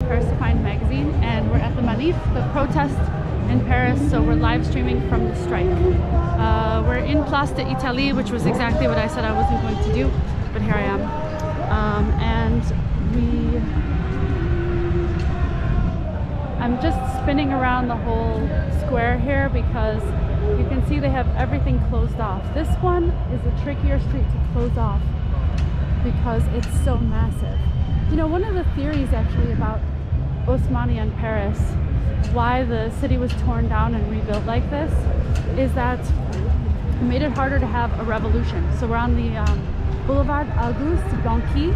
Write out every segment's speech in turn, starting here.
Paris Defiant magazine, and we're at the Manif, the protest in Paris, so we're live streaming from the strike. We're in Place d'Italie, which was exactly what I said I wasn't going to do, but here I am. I'm just spinning around the whole square here because you can see they have everything closed off. This one is a trickier street to close off because it's so massive. You know, one of the theories actually about Haussmann and Paris, why the city was torn down and rebuilt like this, is that it made it harder to have a revolution. So we're on the Boulevard Auguste Blanqui,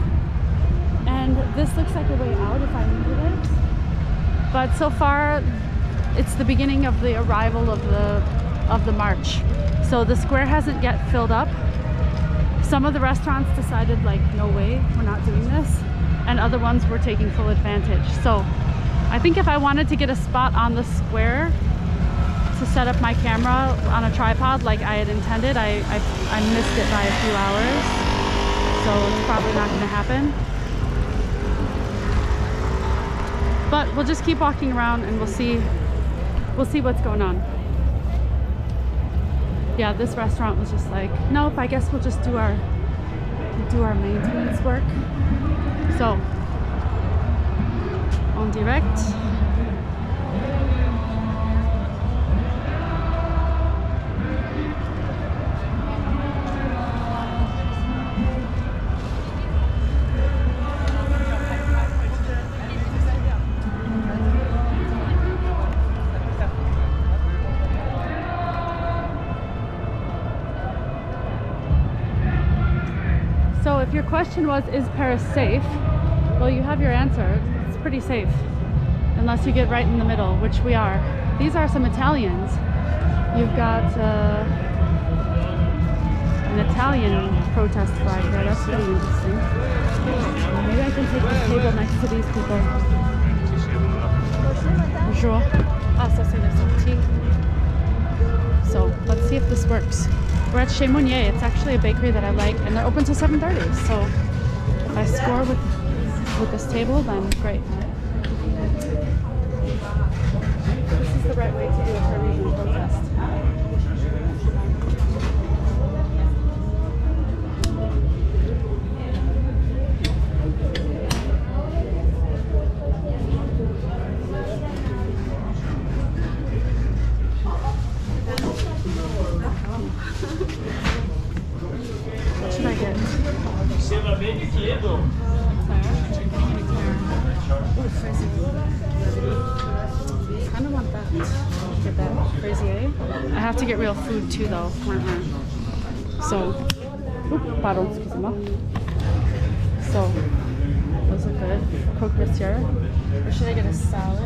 and this looks like a way out if I needed it. But so far, it's the beginning of the arrival of the march. So the square hasn't yet filled up. Some of the restaurants decided, like, no way, we're not doing this, and other ones were taking full advantage. So I think if I wanted to get a spot on the square to set up my camera on a tripod like I had intended, I missed it by a few hours, so it's probably not going to happen. But we'll just keep walking around and we'll see what's going on. Yeah, this restaurant was just like, nope, I guess we'll just do our maintenance work. So, en direct. So if your question was, is Paris safe? Well, you have your answer. It's pretty safe, unless you get right in the middle, which we are. These are some Italians. You've got an Italian protest flag there. That's really interesting. Maybe I can take the table next to these people. Bonjour. Ah, ça c'est la sortie. So let's see if this works. We're at Chez Monnier. It's actually a bakery that I like, and they're open till 7:30. So if I score with this table, then great. This is the right way to do a Parisian protest. What should I get? I kind of want that. Get that Fraisier. I have to get real food too, though. So, pardon, excusez-moi. So, those are good. Croque monsieur. Or should I get a salad?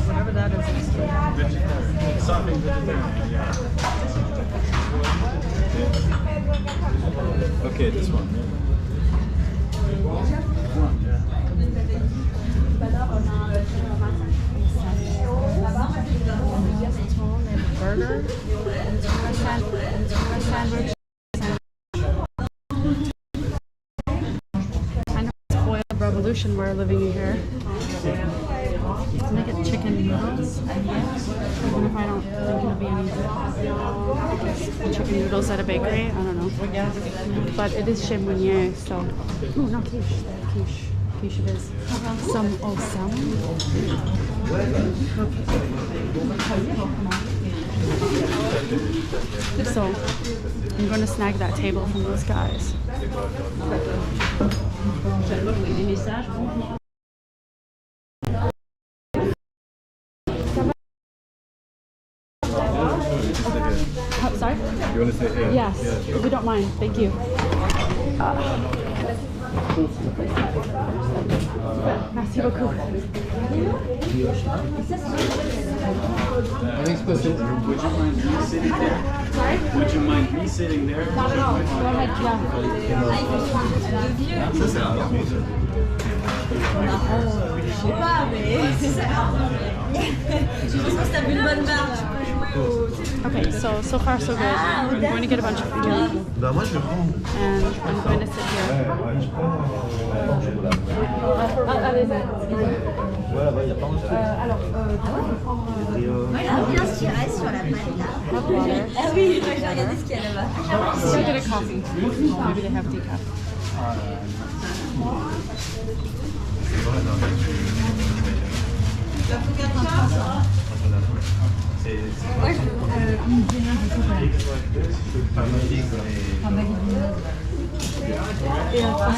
Whatever that is. Something vegetarian, yeah. Okay, this one. Burger, sandwich. Kind of spoiled revolution we're living in here. Can I get chicken noodles? Even if I don't think it'll be any chicken noodles at a bakery, I don't know. But it is Chez Monnier, so. Ooh, not quiche. Quiche. Quiche it is. Some salmon. So, I'm going to snag that table from those guys. Sorry? You want to say here? Yes, if you don't mind. Thank you. Merci beaucoup. Would you mind me sitting there? Sorry? Would you mind me sitting there? Not at all. Go ahead, Okay, so far so good. I'm going to get a bunch of food. And I'm going to sit here. Ouais, là-bas, il n'y a pas de truc. Ah, bien sûr, reste sur la pâte là. Ah oui, je vais regarder ce qu'il y a là-bas. Still get a coffee. Maybe they have decaf. Moi, il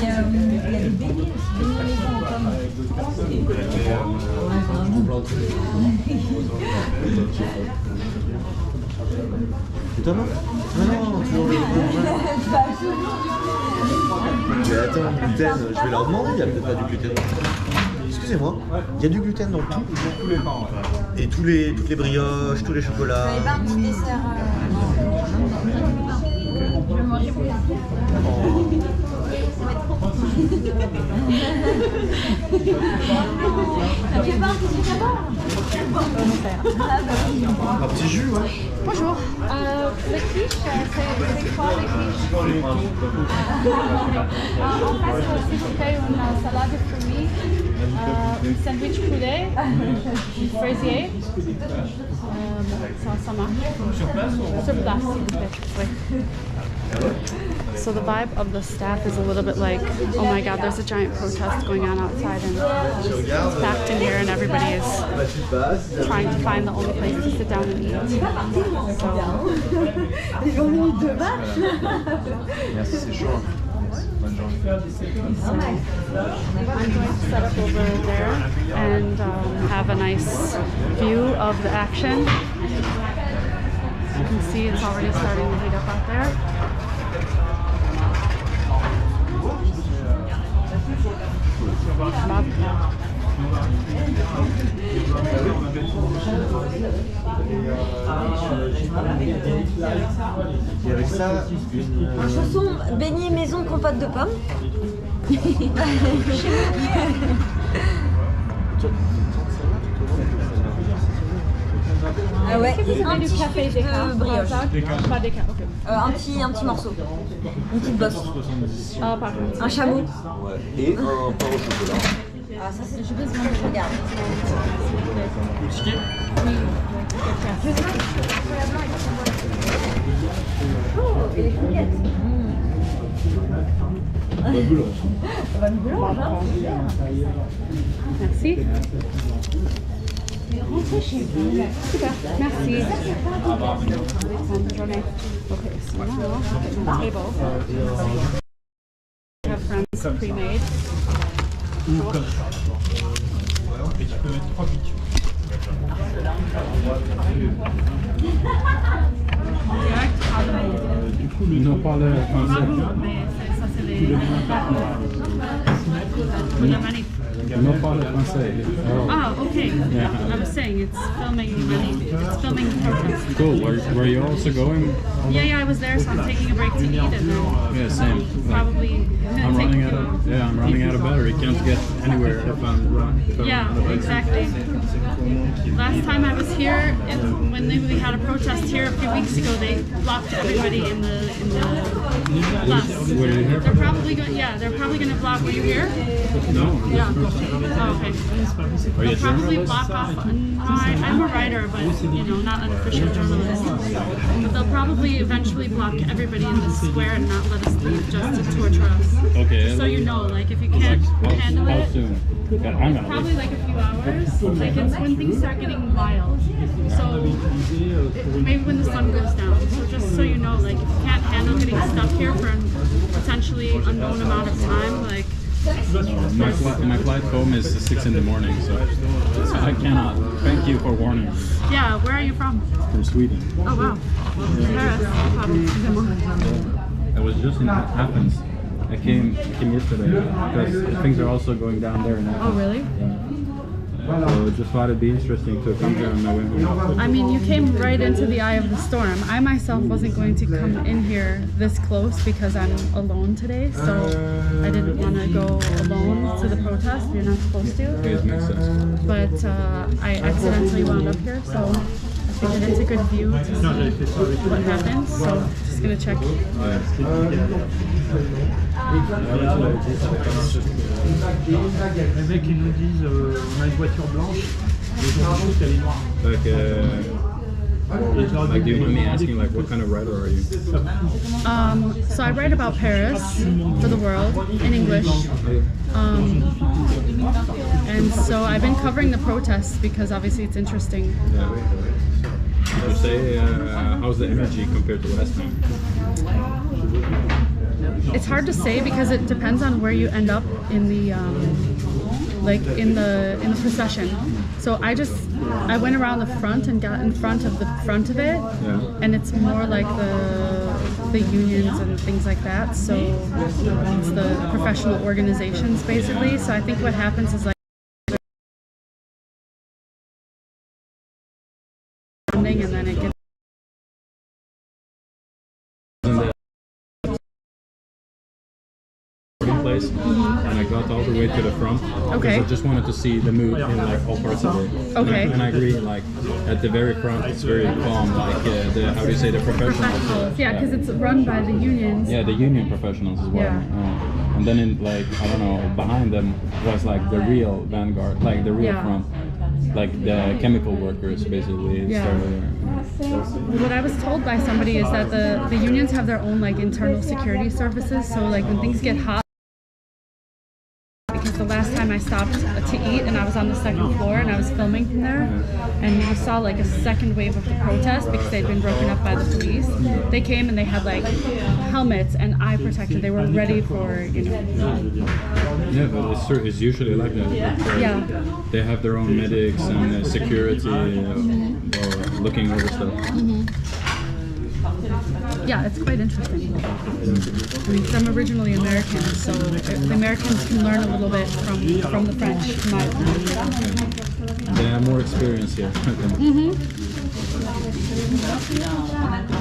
y a des beignets maison en pomme. Putain, non. Non, toujours le Mais attends, gluten, je vais leur demander, il n'y a peut-être pas du gluten. Excusez-moi, il y a du gluten dans tout. Et toutes les brioches, tous les chocolats. Vous n'avez pas un petit dessert Je vais manger pour Ça fait pas un petit jus d'abord? Un petit jus, ouais. Bonjour. Le quiche, c'est quoi le quiche? En fait, s'il vous plaît, une salade de fruits, sandwich poulet, fraisier. Ça marche. Sur place, s'il vous plaît. Oui. So the vibe of the staff is a little bit like, oh my god, there's a giant protest going on outside and it's packed in here and everybody is trying to find the only place to sit down and eat. Ils ont mis 2 marches. Merci, c'est chaud. Bonne journée. I'm going to set up over there and have a nice view of the action. You can see it's already starting to heat up out there. Et avec ça, Un chausson beignet maison compote de pommes. Ah ouais, et un petit chute de brioche. Pas des cas, ok. Un petit morceau. Une petite bosse. Ah, par contre. Un chameau. et un pain au chocolat. Ah ça c'est je regarde. Le ticket? Oui. Oh, et les croquettes. Bonne boulange, hein. Merci. Super, merci. Bonne journée. Okay, so now at my table, I have friends pre-made. Et tu peux mettre 3 pics. Du coup, ils en parlent français. Mais ça c'est les... Ils en parlent français. Ah, okay. I was saying it's filming it's filming the protest. Cool. Were you also going? Yeah, I was there, so I'm taking a break to eat and then Yeah, same. probably I'm take running out of battery. Can't get anywhere if I'm running. Yeah, exactly. Last time I was here, when we had a protest here a few weeks ago, they blocked everybody in the bus. Were you here? They're probably going to block. Were you here? No. Yeah. Oh, okay. Are you a They'll probably journalist? block off. I'm a writer, but not an official journalist. But they'll probably eventually block everybody in the square and not let us leave just to torture us. Okay. So you know, like if you can't handle How it. soon? Yeah, I'm gonna Probably like a few hours. Like it's when things start getting wild. So maybe when the sun goes down. So just so you know, like if you can't handle getting stuck here for a potentially unknown amount of time, like My flight home is 6 in the morning, so I cannot. Thank you for warning me. yeah, where are you from? From Sweden. Oh wow. Paris. I was just in Athens. I came yesterday because things are also going down there in Athens. Oh really? So just thought it'd be interesting to come here on my way home. I mean, you came right into the eye of the storm. I myself wasn't going to come in here this close because I'm alone today, so I didn't want to go alone to the protest. You're not supposed to. Okay, it makes sense. But I accidentally wound up here, so I and it's a good view to see what happens. So just gonna check. Les mecs ils nous disent on a une voiture blanche, les gens pensent qu'elle est noire. Like, do you mind me asking, like, what kind of writer are you? So I write about Paris for the world in English. And so I've been covering the protests because obviously it's interesting. Yeah. Would you say, how's the energy compared to last time? It's hard to say because it depends on where you end up in the in the procession. So I went around the front and got in front of the front of it, and it's more like the unions and things like that. So it's the professional organizations basically. So I think what happens is like funding, and then it gets place, and I got all the way to the front because Okay. I just wanted to see the mood in like all parts of it. Okay. And I agree, like at the very front, it's very calm. Like the how do you say, the professionals? professionals. Yeah, because it's run by the unions. Yeah, the union professionals as well. Yeah. And then in like, I don't know, behind them was like the real vanguard, like the real Yeah. front, like the chemical workers basically. Yeah. started. What I was told by somebody is that the unions have their own like internal security services. So like when things get hot, because the last time I stopped to eat and I was on the second floor and I was filming from there, and we saw like a second wave of the protest because they'd been broken up by the police. They came and they had like helmets and eye protection. They were ready for, you know. Yeah, but it's usually like that. Yeah. They have their own medics and security or looking over stuff. Yeah, it's quite interesting. I mean, 'cause I'm originally American, so the Americans can learn a little bit from the French, in my opinion. They have more experience here.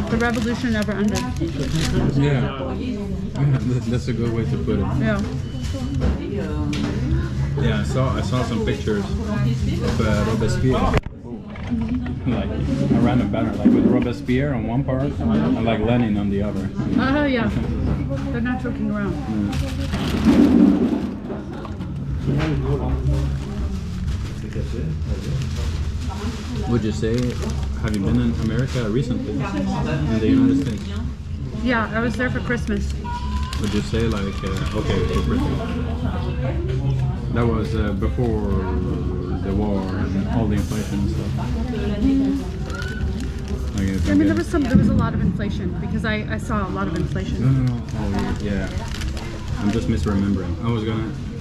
The revolution never ended. Yeah. That's a good way to put it. Yeah. Yeah, I saw some pictures of Robespierre. Like a random banner, like with Robespierre on one part and like Lenin on the other. Yeah. They're not joking around. Would you say, have you been in America recently? In the United States? Yeah, I was there for Christmas. Would you say like, okay, for Christmas. That was before the war and all the inflation and stuff. I mean, there was a lot of inflation because I saw a lot of inflation. No. Oh, yeah. I'm just misremembering.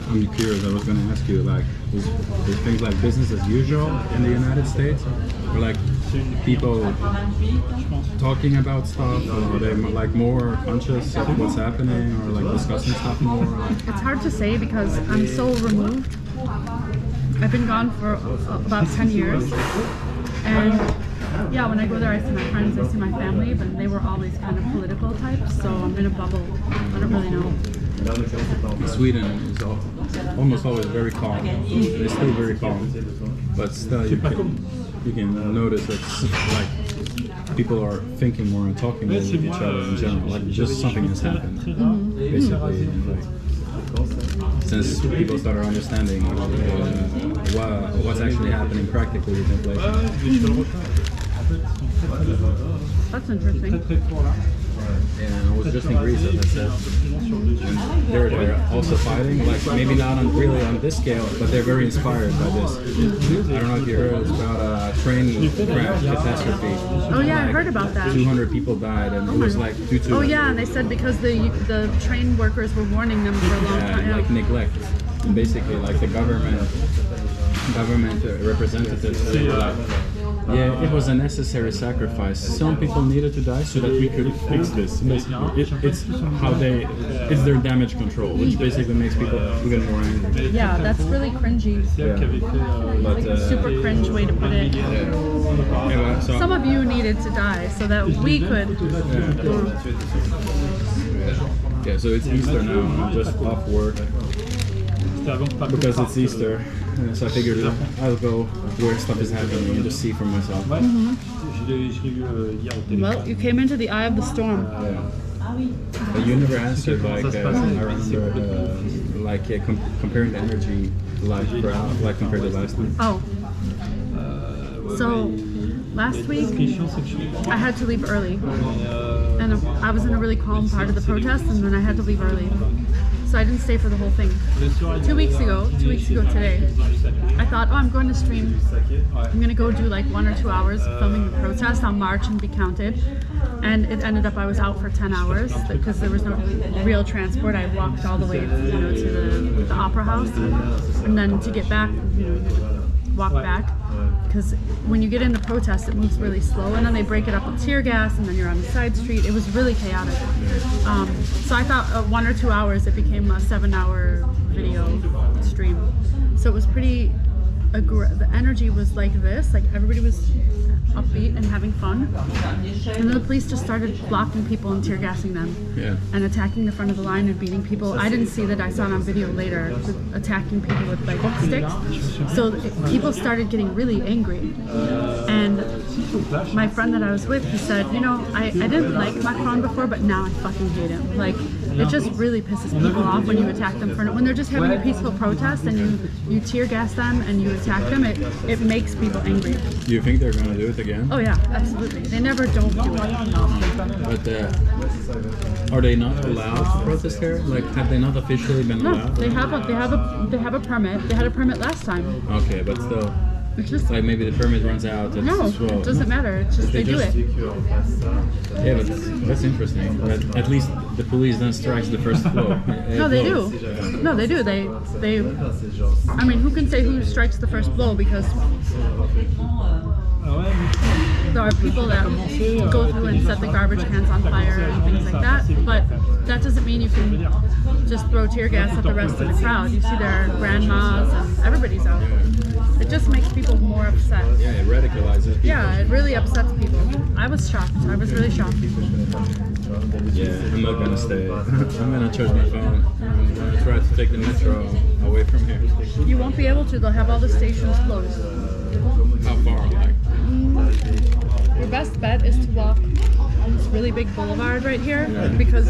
I'm curious. I was gonna ask you, like, is things like business as usual in the United States, or like people talking about stuff, or are they like more conscious of what's happening, or like discussing stuff more? Like, It's hard to say because I'm so removed. I've been gone for about 10 years, and yeah, when I go there, I see my friends, I see my family, but they were always kind of political types, so I'm in a bubble. I don't really know. Sweden is almost always very calm. It's still very calm, but still you can notice it's like people are thinking more and talking more with each other in general. Like just something has happened, basically. And like, since people started understanding what's actually happening practically with inflation. That's interesting. And I was just in Greece, as I said, and they're also fighting, like maybe not really on this scale, but they're very inspired by this. I don't know if you heard, it's about a train crash catastrophe. Oh yeah, I heard about that. 200 people died, and it was like due to Oh yeah, and they said because the train workers were warning them for a long time. like neglect. And basically, like the government representatives, they were like, yeah, it was a necessary sacrifice. Some people needed to die so that we could fix this. It's their damage control, which basically makes people even more angry. Yeah, that's really cringy. But, Like a super cringe way to put it. yeah, so, Some of you needed to die so that we could. yeah, so it's Easter now, and I'm just off work because it's Easter. So I figured I'll go where stuff is happening and just see for myself. je l'ai vu hier au téléphone. Well, you came into the eye of the storm. But you never answered like Comment ça se I passe? remember like comparing the energy live crowd like compared to last week. Oh, so last Ce week qui est chiant, c'est que je suis I had to leave early, mais, and I was in a really calm part of the protest, and then I had to leave early, so I didn't stay for the whole thing. le soir, 2 weeks ago today, I thought, oh, I'm going to stream. I'm gonna go do like 1 or 2 hours filming the protest. I'll march and be counted. And it ended up I was out for 10 hours because there was no real transport. I walked all the way, to the opera house, and then to get back, walk back. Because when you get into protest, it moves really slow, and then they break it up with tear gas, and then you're on the side street. It was really chaotic. So I thought 1 or 2 hours, it became a 7-hour video stream. So it was pretty. The energy was like this, like everybody was upbeat and having fun, and then the police just started blocking people and tear gassing them, and attacking the front of the line and beating people. I didn't see that. I saw it on video later, attacking people with like sticks. So people started getting really angry, and my friend that I was with, he said, I didn't like Macron before, but now I fucking hate him. Like, it just really pisses people off when you attack them when they're just having a peaceful protest and you tear gas them and you attack them. It makes people angry. Do you think they're gonna do it again? Oh yeah, absolutely. They never don't do it. But are they not allowed to protest here? Like, have they not officially been No, allowed? they have a permit. They had a permit last time. Okay, but still, It's just like maybe the permit runs out. no, it doesn't matter. It's just they do it. Yeah, but that's interesting. But at least the police then strikes the first blow. No, they do. No, they do. They. I mean, who can say who strikes the first blow? Because Ah ouais, mais there are people that go through and set the garbage cans on fire and things like that. But that doesn't mean you can just throw tear gas at the rest of the crowd. You see their grandmas and everybody's out. It just makes people more upset. Yeah, it radicalizes people. Yeah, it really upsets people. I was shocked. I was really shocked. Yeah, I'm not gonna stay. I'm gonna charge my phone. I'm gonna try to take the metro away from here. You won't be able to. They'll have all the stations closed. How far? Like, Your best bet is to walk on this really big boulevard right here because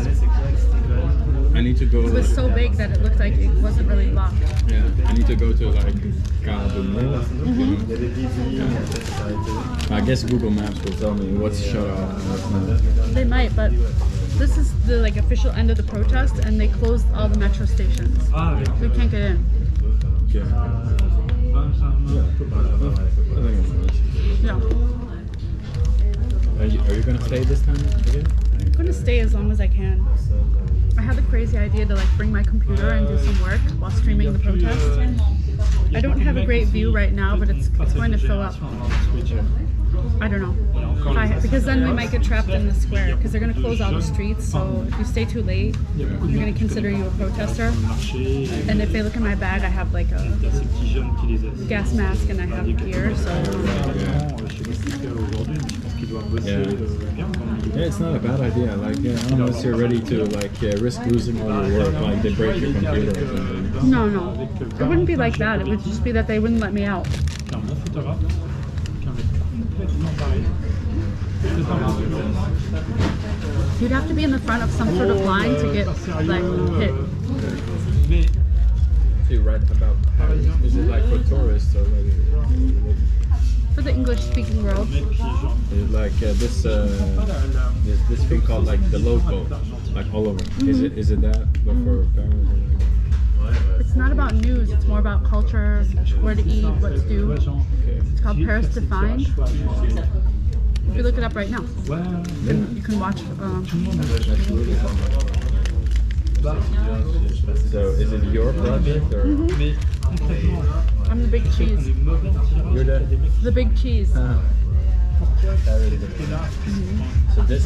I need to go. it was so big that it looked like it wasn't really blocked. Yeah, I need to go to like Carbonell. I guess Google Maps will tell me what's shut off and what's not. They might, but this is the official end of the protest, and they closed all the metro stations. ah, avec We can't get in. Okay. Yeah. Are you gonna stay this time again? I'm gonna stay as long as I can. I had the crazy idea to like bring my computer and do some work while streaming the protest. I don't have a great view right now, but it's going to fill up. I don't know. Because then we might get trapped in the square because they're going to close all the streets. So if you stay too late, they're going to consider you a protester. And if they look in my bag, I have like a gas mask and I have gear. So Yeah, it's not a bad idea. Like, unless you're ready to like risk losing all your work, like they break your computer or something. no, it wouldn't be like that. It would just be that they wouldn't let me out. You'd have to be in the front of some sort of line to get like hit. So you write about Paris. Is it like for tourists or like? For the English-speaking world. Is it like this thing called like the local, like all over? Is it that but for Paris? It's not about news, it's more about culture, where to eat, what to do. It's called Paris Defined. If you look it up right now, you can watch. So is it your project or? I'm the big cheese. You're The big cheese. So this,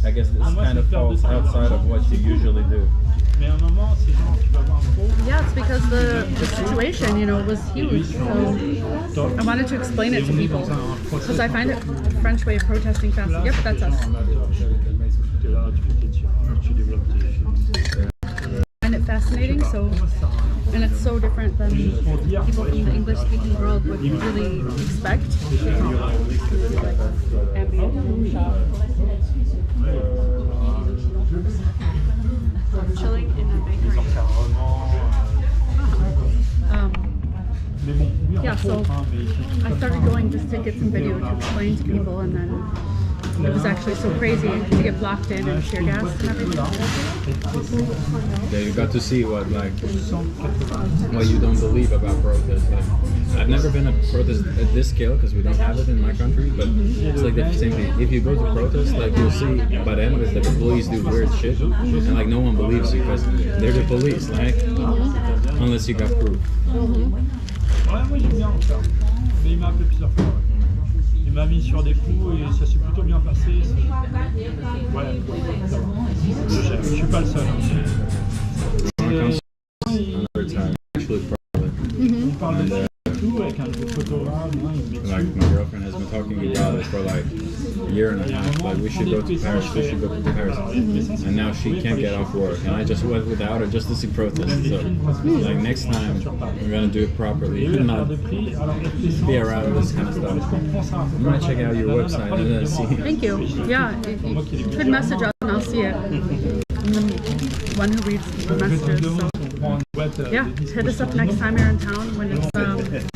I guess this kind of falls outside of what you usually do. Yeah, it's because the situation, was huge. So I wanted to explain it to people because I find it the French way of protesting fast. Yep, that's us. I find it fascinating. So And it's so different than Juste pour dire, people ouais, in the English-speaking world would really expect. Like ambient shop. Chilling in a bakery. Mais bon, oui, Yeah, entre so autres, hein, mais I started going just to get some video to explain to people, and then it was actually so crazy to get blocked in and tear gas and everything. Yeah, you got to see what you don't believe about protests. Like, I've never been a protest at this scale because we don't have it in my country. But it's like the same thing. If you go to protest, like you'll see by the end of it that the police do weird shit, and like no one believes you because they're the police. Like unless you got proof. ouais, moi j'aime bien en faire. Mais il m'a appelé plusieurs fois. Ouais. Il m'a mis sur des coups et ça s'est plutôt bien passé. Ouais, ça va. Je suis pas le seul. Another time, actually, probably. On parle de tout avec un groupe photographe. Like my girlfriend has been talking about it for like a year and a half. Like we should go to Paris. We should go to Paris. And now she can't get off work, and I just went without her just to see protests. So like next time we're gonna do it properly, not be around this kind of stuff. I'm gonna check out your website and then see. Thank you. Yeah, you could message us and I'll see it. I'm the one who reads the messages. So. Yeah, hit us up next time you're in town when it's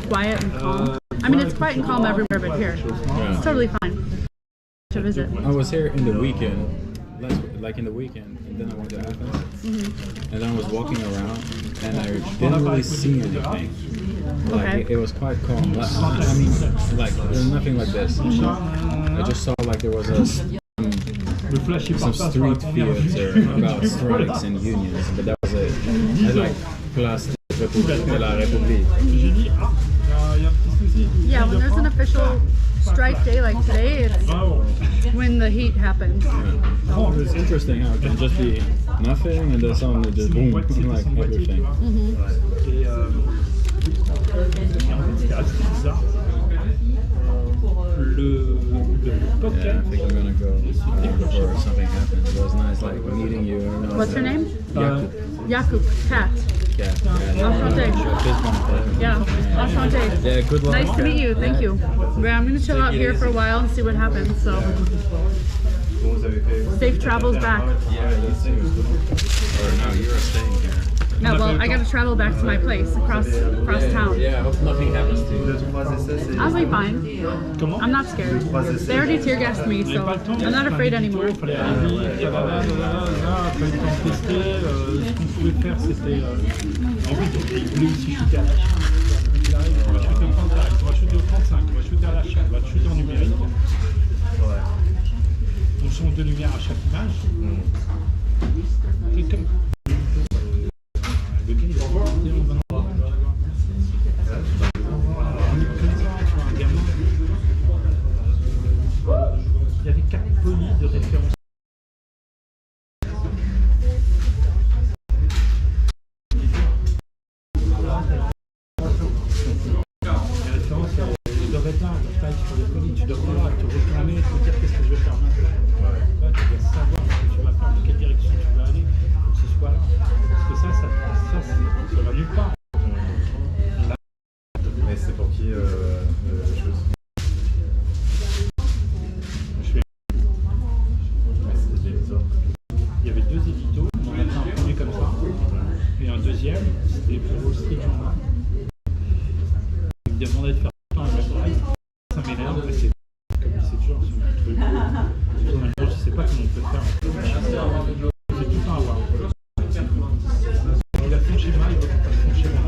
quiet and calm. I mean, it's quiet and calm everywhere but here. It's totally fine to visit. I was here in the weekend, like in the weekend, and then I went to Athens, and then I was walking around, and I didn't really see anything. Like it was quite calm. I mean, like there's nothing like this. I just saw like there was some street theater about strikes and unions, but that was it. I like Place de la République. Yeah, when there's an official strike day like today, it's when the heat happens. Oh, it's interesting how it can just be nothing and then suddenly just boom, like everything. Yeah, I think I'm gonna go before something happens. It was nice like meeting you. What's your name? Jakub. Jakub, cat. Yeah. Enchanté. Yeah, enchanté. Yeah, good luck. Nice to meet you, thank you. Yeah, I'm gonna chill out here for a while and see what happens, so. Safe travels back. Yeah, you too. Or no, you're staying here. No, well, I gotta travel back to my place across town. Yeah, I hope nothing happens to you. I'll be fine. I'm not scared. They already tear gassed me, so I'm not afraid anymore. Ce qu'on pouvait faire, c'était. En fait, il voulait aussi shooter à la chaîne. On va shooter au 35, on va shooter au 35, on va shooter à la chaîne, on va shooter en numérique. On change de lumière à chaque image. Et comme. Il y avait 4 polices de référence. Les références, tu dois éteindre la taille sur les polices, tu dois pouvoir te retourner et te dire qu'est-ce que je vais faire maintenant. Tu dois savoir ce que tu vas faire, dans quelle direction tu vas aller, pour que ce soit là. Parce que ça va nulle part. Mais c'est pour qui les choses? Il y avait 2 éditos, on en a fait un premier comme ça, et un deuxième, c'était pour Wall Street Journal. Il me demandait de faire un website, ça m'énerve, mais c'est comme c'est toujours sur le truc. Je ne sais pas comment on peut faire. C'est tout un avoir. Il a son schéma, il va pas son schéma.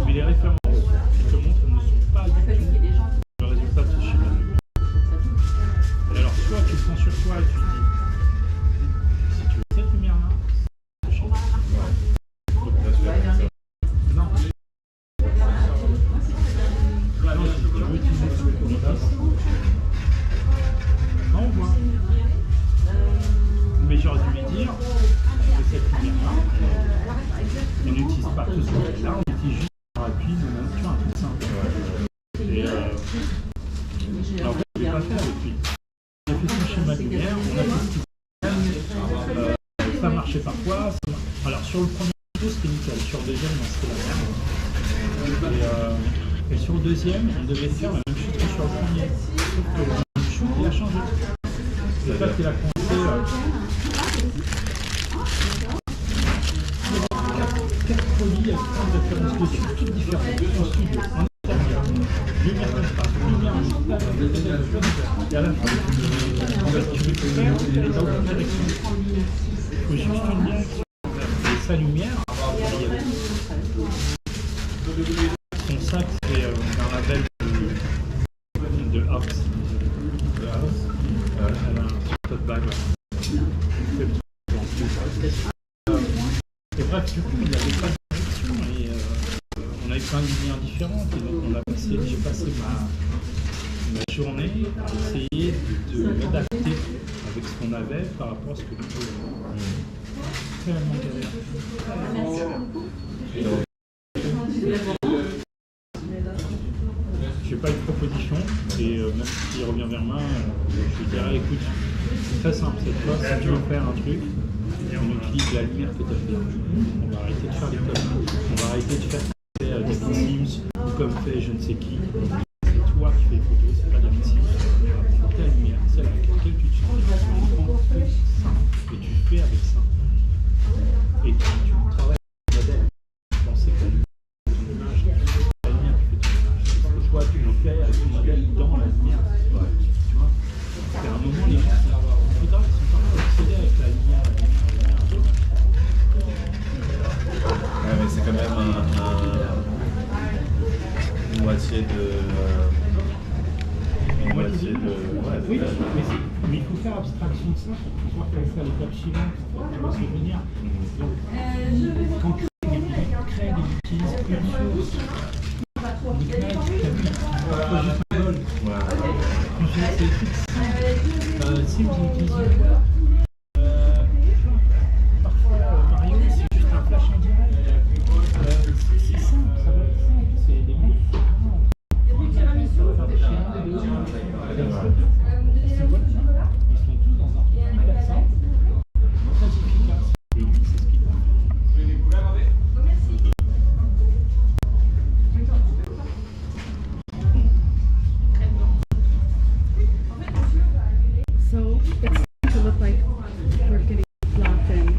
Mais les références qui te montrent ne sont pas du tout le résultat de ce schéma. Et alors, soit tu prends sur toi et tu dis, si tu veux cette lumière-là, c'est ce schéma. Non. Non, si tu veux utiliser ce schéma, non, on voit. Mais j'aurais dû lui dire que cette lumière-là, on n'utilise pas que ce modèle-là, on utilise juste un appui, tu vois, un truc simple. Et en fait, je ne l'ai pas fait avec lui. On a fait son schéma de lumière, on a fait ce qu'il ça marchait parfois. Alors sur le premier vidéo, c'était nickel. Sur le deuxième, non. Et sur le deuxième, on devait faire la même chose que sur le premier. Sauf que le shoot, il a changé. C'est ça qu'il a commencé. Quatre folies avec plein de références dessus, toutes différentes. En studio, en intérieur, lumière d'espace, lumière digitale, et à la fin, en fait, tu veux faire dans aucune direction. Il faut juste une direction. Et sa lumière, son sac, c'est un label de House. Elle a un tote bag. Et bref, du coup, il n'y avait pas de direction et on avait plein de lumières différentes. Et donc, j'ai passé ma journée à essayer de m'adapter avec ce qu'on avait par rapport à ce que je pouvais. Tellement galère. J'ai pas eu de proposition et même s'il revient vers moi, je lui dirais écoute, c'est très simple cette fois, si tu veux faire un truc, on utilise la lumière que tu as fait. On va arrêter de faire des conneries, on va arrêter de faire des Sims ou comme fait je ne sais qui. C'est toi qui fais les photos, c'est pas des Sims. On va prendre ta lumière, celle avec laquelle tu te sens, tu prends ça et tu fais avec ça. Et tu travailles avec le modèle. Penser que ton image, la lumière qui fait ton image. Parce que toi, tu le fais avec le modèle dans la lumière. Ouais. Tu vois. Et à un moment, les gens sont parfois obsédés avec la lumière. Ouais, mais c'est quand même une moitié de. Oui, mais il faut faire abstraction de ça pour pouvoir passer à l'étape suivante. Tu vois ce que je veux dire? Donc, quand tu crées des utilises une chose, tu crées, pas juste un bol. C'est des trucs simples. Si vous utilisez parfois Mario, c'est juste un flash en direct. C'est simple, ça va être simple. C'est des mots. Ils sont tous dans un truc hyper simple, très efficace. Et lui, c'est ce qu'il doit So it's starting to look like we're getting locked in.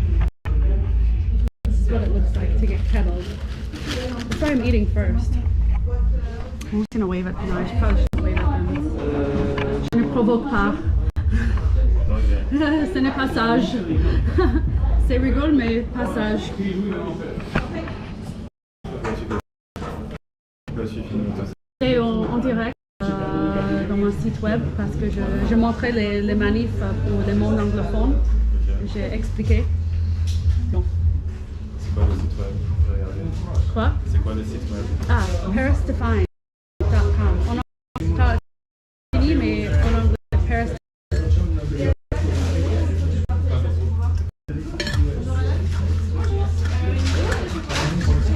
This is what it looks like to get kettled. That's why I'm eating first. I'm just gonna wave at them. I probably should wave at them. Je ne provoque pas. Ce n'est pas sage. C'est rigolo, mais pas sage. C'est en direct dans mon site web parce que je montrais les manifs pour le monde anglophone. J'ai expliqué. Bon. C'est quoi le site web? Je vais regarder. Quoi? C'est quoi le site web? Ah, parisdefine.com. En anglais, pas fini, mais en anglais, Paris. Oui,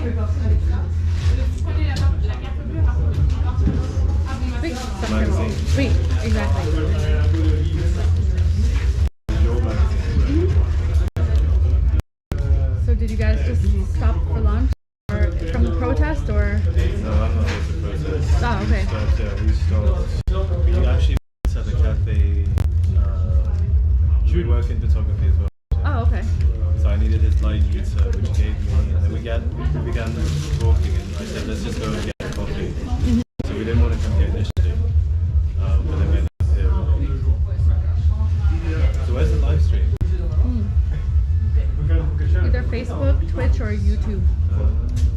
exactement. Oui, exactly. So did you guys just stop for lunch or from the protest or? No, I'm not with the protest. Oh, okay. We actually met at the cafe. We work in photography as well. Oh, okay. So I needed his light meter, which gave me, and then we began talking, and I said, let's just go and get a coffee. So we didn't want to come here initially, but then we ended up here. So where's the live stream? Either Facebook, Twitch, or YouTube.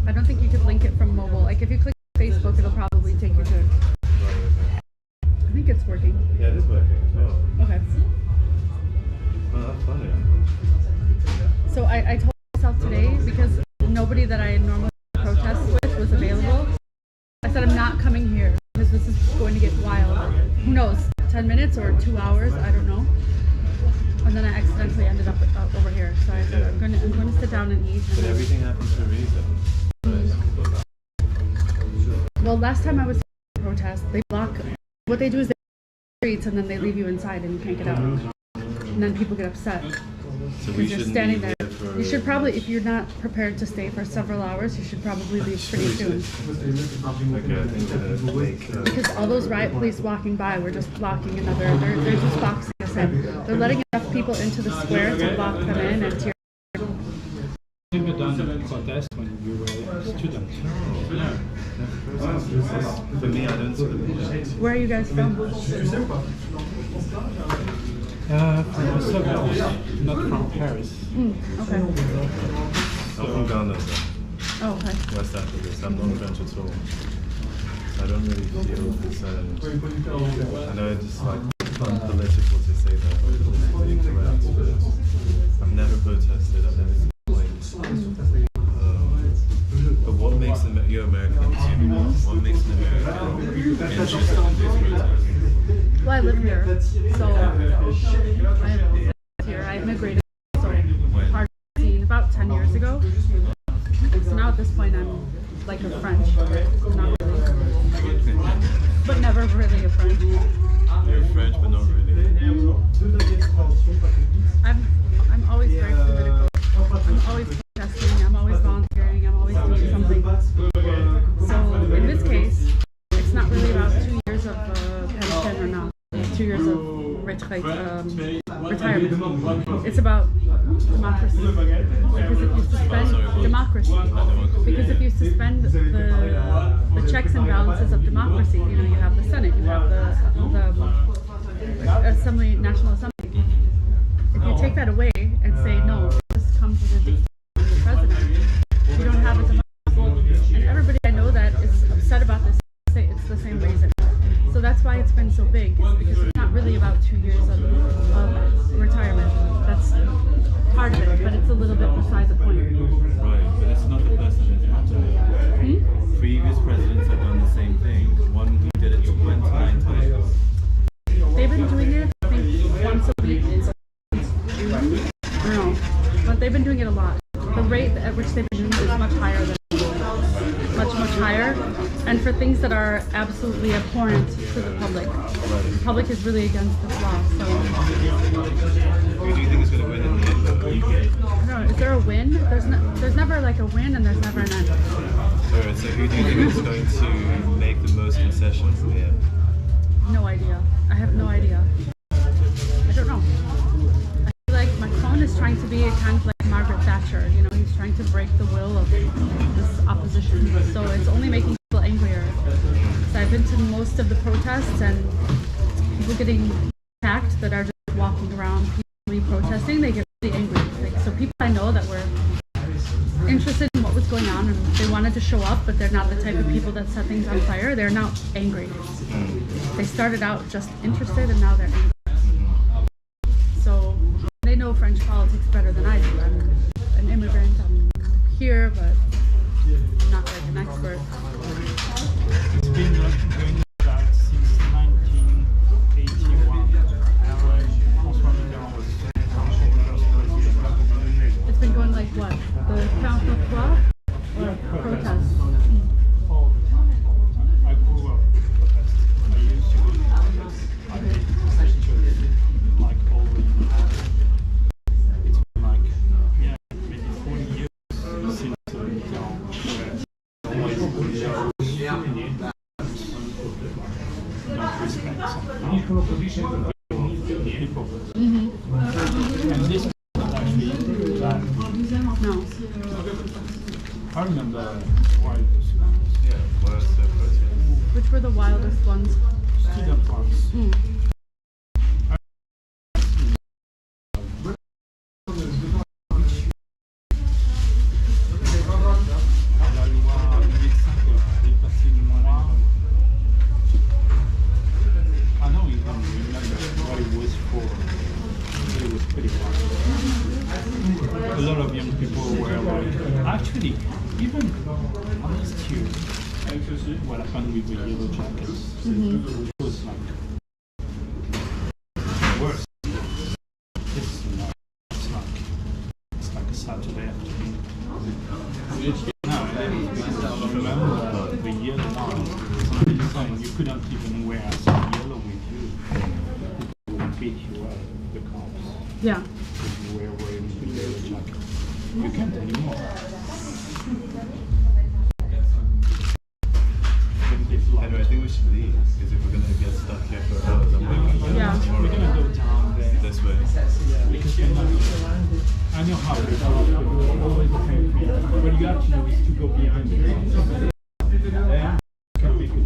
I don't think you could link it from mobile. Like if you click Facebook, it'll probably take you to it. I think it's working. Yeah, it is working as well. Okay. Oh, that's funny. So I told myself today, because nobody that I normally protest with was available, I said I'm not coming here because this is going to get wild. Who knows, 10 minutes or 2 hours, I don't know. And then I accidentally ended up over here. So I said I'm going to sit down and eat. But everything happens for a reason. Well, last time I was at a protest, they block. What they do is they block the streets and then they leave you inside and you can't get out. And then people get upset. So we Because you're shouldn't standing be there. here for. You should probably, if you're not prepared to stay for several hours, you should probably leave pretty soon. Okay, I think make. Because all those riot police walking by were just blocking another. They're just boxing us in. They're letting enough people into the square to block them in and tear. Have you done a protest when you were a student? Yeah. For me, I don't see the point. Where are you guys from? From the suburbs, not from Paris. Okay. I'm from Ghana, though. Oh, okay. West Africa, so I'm not French at all. So I don't really feel concerned. I know it's like unpolitical to say that, politically incorrect, but I've never protested, I've never seen points. But what makes you American? What makes an American interested in these protests? Well, I live here, so I have here. I immigrated, so hard scene about 10 years ago. So now at this point, I'm like a French, not really, but never really a French. You're French, but not really. I'm always very political. I'm always protesting. I'm always volunteering. I'm always doing something. So in this case, it's not really about 2 years of pension or not. 2 years of retirement. It's about democracy. Because if you suspend democracy, because if you suspend the checks and balances of democracy, you know, you have the Senate, you have the Assembly, National Assembly. If you take that away and say no, this comes with the president, you don't have a democracy. And everybody I know that is upset about this say it's the same reason. So that's why it's been so big, because it's not really about 2 years of retirement. That's part of it, but it's a little bit beside the point. Right, but it's not the first time it's happened. Previous presidents have done the same thing. One who did it 29 times. They've been doing it, I think, once a week since June. I don't know, but they've been doing it a lot. The rate at which they've been doing it is much higher than much higher, and for things that are absolutely abhorrent to the public is really against this law. So Who do you think is going to win in the end, though? I don't know, is there a win? There's never like a win and there's never an end. Alright, so who do you think is going to make the most concessions in the end? No idea. I have no idea. I don't know. I feel like Macron is trying to be a kind of like Margaret Thatcher. You know, he's trying to break the will of this opposition. So it's only making people angrier. So I've been to most of the protests and people getting attacked that are just walking around peacefully protesting. They get really angry. Like, so people I know that were interested in what was going on and they wanted to show up, but they're not the type of people that set things on fire. They're now angry. They started out just interested and now they're angry. So they know French politics better than I do. I'm an immigrant, I'm here, but not like an expert. It's been going back since 1981. François Mitterrand was the first president. It's been going like what? The Count of Trois? Or protests? All the time. I grew up protesting. I used to go to protests. I did protest like all the It's been like, yeah, maybe 40 years since Mitterrand. Always opinion, don't respect some people. And this is not actually bad. No. I remember why it was Yeah, where's the protest? Which were the wildest ones? student ones. La loi médecin qui a dépassé le mois. I don't even remember what it was for. It was pretty fun. A lot of young people were like, actually, even last year, what happened with the yellow jackets, it was like worse. It's like a Saturday afternoon. No, I remember the yellow one, saying you couldn't even wear some yellow with you. People would beat you up, the cops. Yeah. If you were wearing think we should leave because if we're gonna get stuck here for hours, I'm waking Yeah. up We're tomorrow gonna go down there. this way. Because we're not, I know how it is. We're always the same thing. What you have to do is to go behind the cops. There, you can make a turn.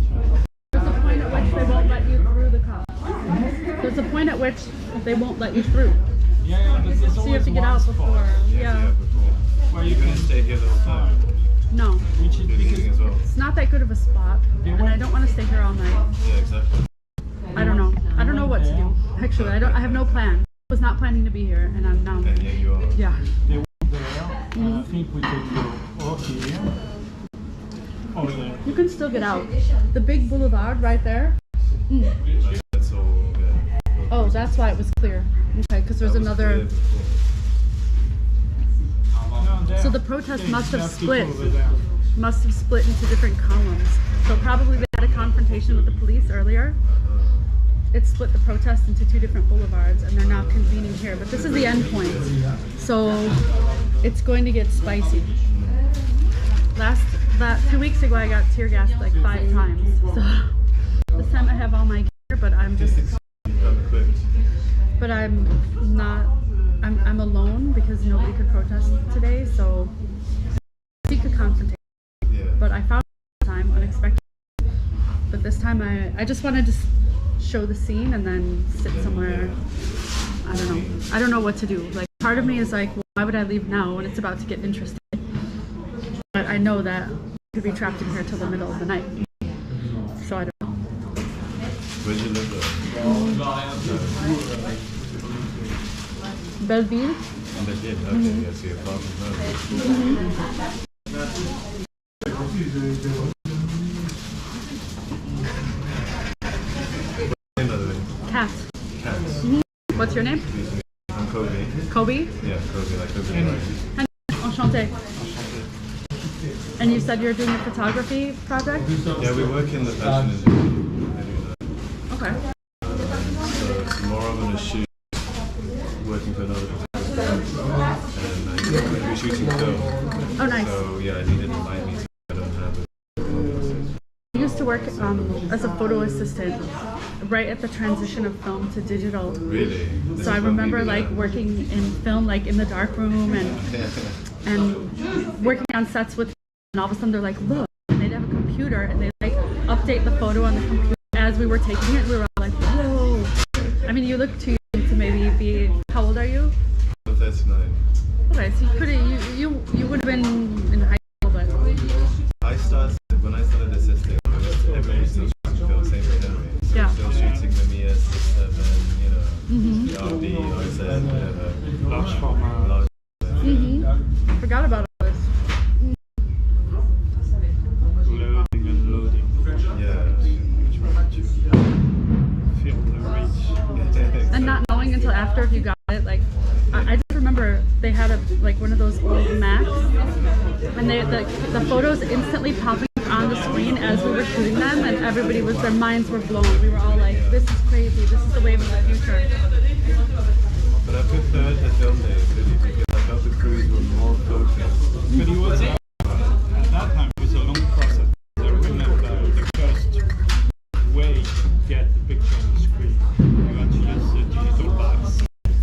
There's a point at which they won't let you through the cops. There's a point at which they won't let you through. Yeah, but there's So you have to always get one out spot before. Yeah. Before. where you You're gonna can, stay here the whole time. No. which is You're leaving because as well. It's not that good of a spot. And I don't want to stay here all night. Yeah, exactly. I don't know. I don't know what to do. Actually, I have no plan. I was not planning to be here and I'm now. And yet you are. Yeah. they were there, and I think we could go or here or there. You can still get out. The big boulevard right there. That's all. Yeah. Oh, that's why it was clear. Okay, because there's That was another. clear before. No, there. So the protest must have Just split. over there. Must have split into different columns. So probably they had a confrontation with the police earlier. It split the protest into two different boulevards and they're now convening here. But this is the end point. So it's going to get spicy. That 2 weeks ago I got tear gassed like 5 times. So this time I have all my gear, but I'm just Equipped. but I'm not I'm alone because nobody could protest today, so seek a confrontation. Yeah. But I found it time unexpected. But this time I just wanted to show the scene and then sit somewhere. I don't know. I don't know what to do. Like part of me is like, well, why would I leave now when it's about to get interesting? But I know that I could be trapped in here till the middle of the night. So I don't know. Where'd you live though? Belleville? On the did. Okay, yeah, so you're far from home. Name by the way. Cat. Cats. What's your name? I'm Kobe. Kobe? Yeah, Kobe, like Kobe Bryant. Enchanté. And you said you're doing a photography project? Yeah, we work in the fashion industry. Okay. So tomorrow I'm gonna shoot working for another photographer. And I'm gonna be shooting film. Oh, nice. So yeah, I needed to light me so I don't have it. I used to work as a photo assistant right at the transition of film to digital. Really? This So I is what remember made me like that. working in film, like in the dark room and working on sets with, and all of a sudden they're like, look, and they'd have a computer and they like update the photo on the computer as we were taking it. We were all like, whoa. I mean, you look too young to maybe be, how old are you? I'm 39. Okay, so you could have, you would have been in high school, but When I started assisting, everybody still shooting film, same for Henry. So Yeah. still shooting Mamiya 6-7, you know, the RB, RZ, whatever. Large format. Large- forgot about all this. Loading and loading. Yeah. Feel the reach. And not knowing until after if you got it, like I just remember they had one of those old Macs, and the photos instantly popping up on the screen as we were shooting them, and their minds were blown. We were all like, "This is crazy. This is the wave of the future." But I preferred the film days really because I felt the crews were more focused. But he was